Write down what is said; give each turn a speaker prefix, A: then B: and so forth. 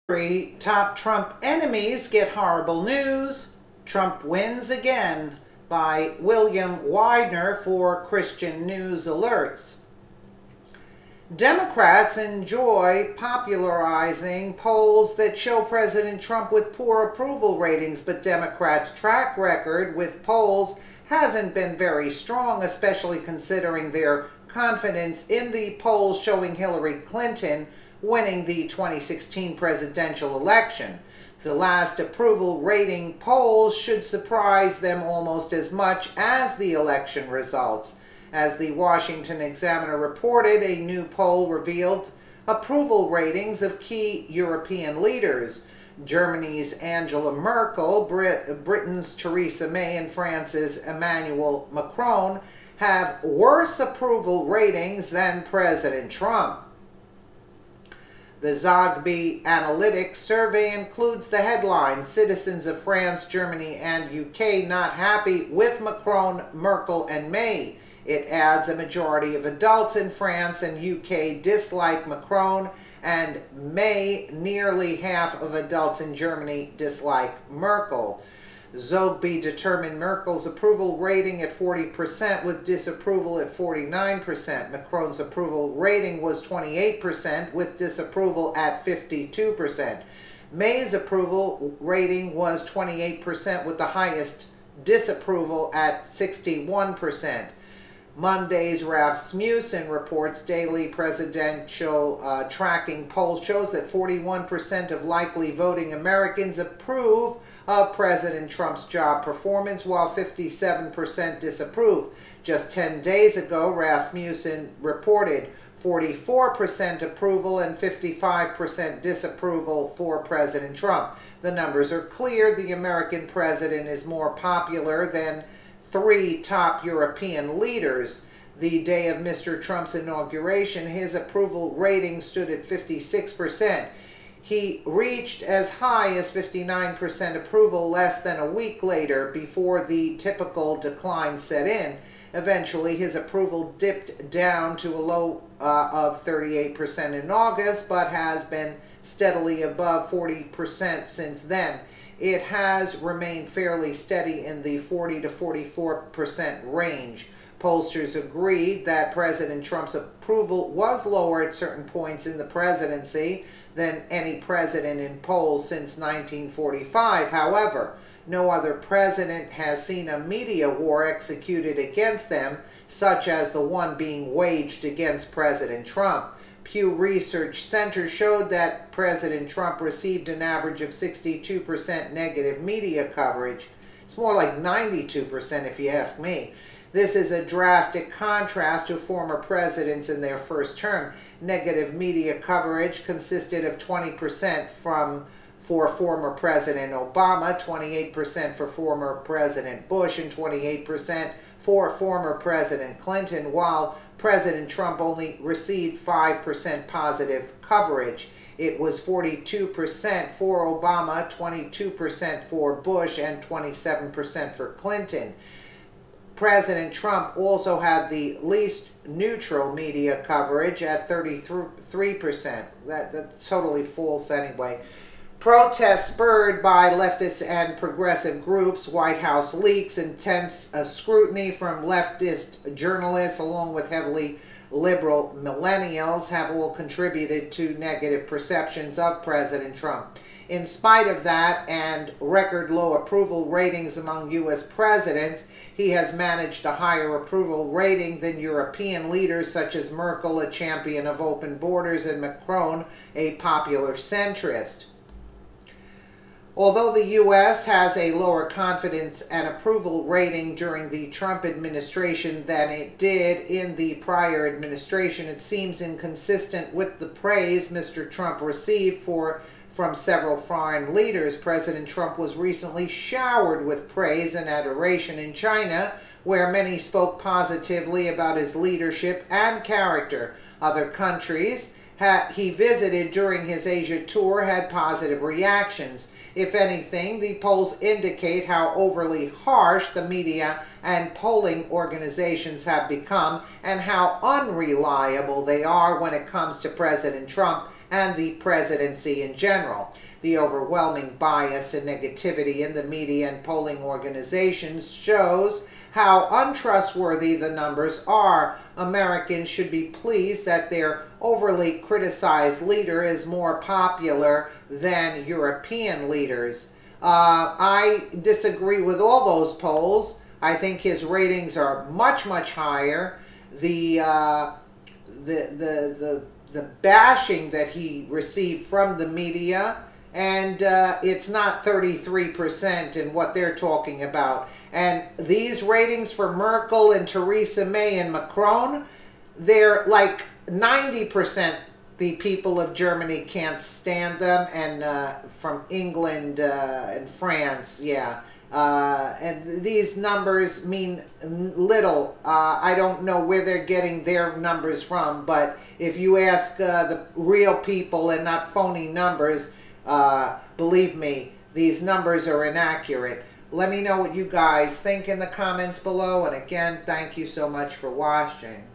A: Three top Trump enemies get horrible news. Trump wins again, by William Widener for Christian News Alerts. Democrats enjoy popularizing polls that show President Trump with poor approval ratings, but Democrats' track record with polls hasn't been very strong, especially considering their confidence in the polls showing Hillary Clinton winning the 2016 presidential election. The last approval rating polls should surprise them almost as much as the election results. As the Washington Examiner reported, a new poll revealed approval ratings of key European leaders. Germany's Angela Merkel, Britain's Theresa May, and France's Emmanuel Macron have worse approval ratings than President Trump. The Zogby Analytics survey includes the headline, "Citizens of France, Germany, and UK not happy with Macron, Merkel, and May." It adds a majority of adults in France and UK dislike Macron, and May, nearly half of adults in Germany dislike Merkel. Zogby determined Merkel's approval rating at 40% with disapproval at 49%. Macron's approval rating was 28% with disapproval at 52%. May's approval rating was 28% with the highest disapproval at 61%. Monday's Rasmussen reports daily presidential tracking poll shows that 41% of likely voting Americans approve of President Trump's job performance, while 57% disapprove. Just 10 days ago, Rasmussen reported 44% approval and 55% disapproval for President Trump. The numbers are clear. The American president is more popular than three top European leaders. The day of Mr. Trump's inauguration, his approval rating stood at 56%. He reached as high as 59% approval less than a week later before the typical decline set in. Eventually, his approval dipped down to a low of 38% in August, but has been steadily above 40% since then. It has remained fairly steady in the 40 to 44% range. Pollsters agreed that President Trump's approval was lower at certain points in the presidency than any president in polls since 1945. However, no other president has seen a media war executed against them, such as the one being waged against President Trump. Pew Research Center showed that President Trump received an average of 62% negative media coverage. It's more like 92% if you ask me. This is a drastic contrast to former presidents in their first term. Negative media coverage consisted of 20% for former President Obama, 28% for former President Bush, and 28% for former President Clinton, while President Trump only received 5% positive coverage. It was 42% for Obama, 22% for Bush, and 27% for Clinton. President Trump also had the least neutral media coverage at 33%. That's totally false anyway. Protests spurred by leftist and progressive groups, White House leaks, intense scrutiny from leftist journalists, along with heavily liberal millennials, have all contributed to negative perceptions of President Trump. In spite of that and record low approval ratings among U.S. presidents, he has managed a higher approval rating than European leaders such as Merkel, a champion of open borders, and Macron, a popular centrist. Although the U.S. has a lower confidence and approval rating during the Trump administration than it did in the prior administration, it seems inconsistent with the praise Mr. Trump received from several foreign leaders. President Trump was recently showered with praise and adoration in China, where many spoke positively about his leadership and character. Other countries he visited during his Asia tour had positive reactions. If anything, the polls indicate how overly harsh the media and polling organizations have become and how unreliable they are when it comes to President Trump and the presidency in general. The overwhelming bias and negativity in the media and polling organizations shows how untrustworthy the numbers are. Americans should be pleased that their overly criticized leader is more popular than European leaders. I disagree with all those polls. I think his ratings are much, much higher. The bashing that he received from the media, and it's not 33% in what they're talking about. And these ratings for Merkel and Theresa May and Macron, they're like 90%. The people of Germany can't stand them, and from England and France, yeah. And these numbers mean little. I don't know where they're getting their numbers from, but if you ask the real people and not phony numbers, believe me, these numbers are inaccurate. Let me know what you guys think in the comments below, and again, thank you so much for watching.